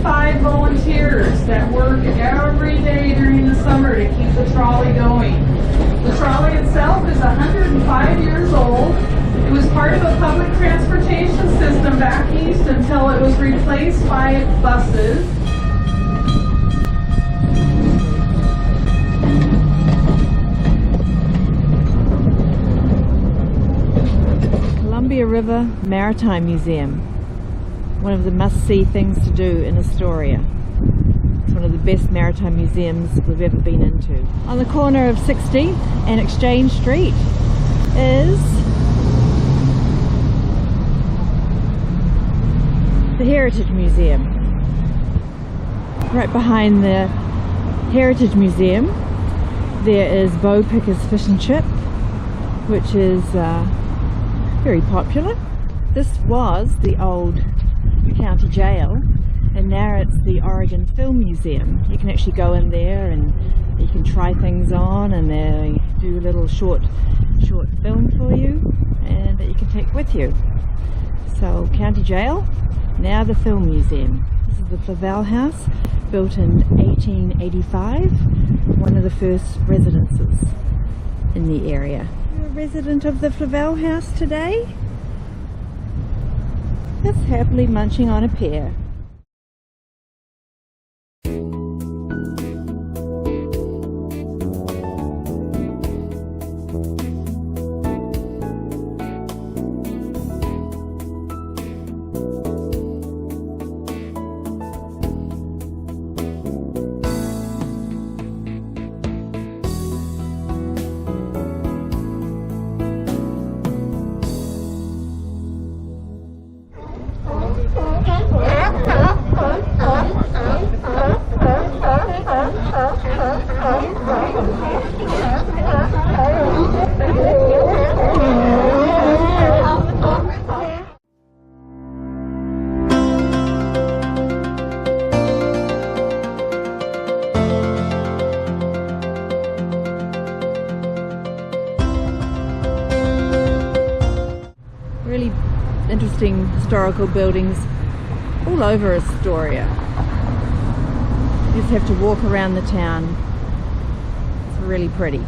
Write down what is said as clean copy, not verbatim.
75 volunteers that work every day during the summer to keep the trolley going. The trolley itself is 105 years old. It was part of a public transportation system back east until it was replaced by buses. Columbia River Maritime Museum. One of the must-see things to do in Astoria. It's one of the best maritime museums we've ever been into. On the corner of 60th and Exchange Street is the Heritage Museum. Right behind the Heritage Museum there is Bowpicker's Fish and Chip, which is very popular. This was the old county jail, and now it's the Oregon Film Museum. You can actually go in there and you can try things on, and they do a little short film for you and that you can take with you. So county jail, now the film museum. This is the Flavel house, built in 1885, one of the first residences in the area. You're a resident of the Flavel house today? Just happily munching on a pear. Really interesting historical buildings all over Astoria. You just have to walk around the town. It's really pretty.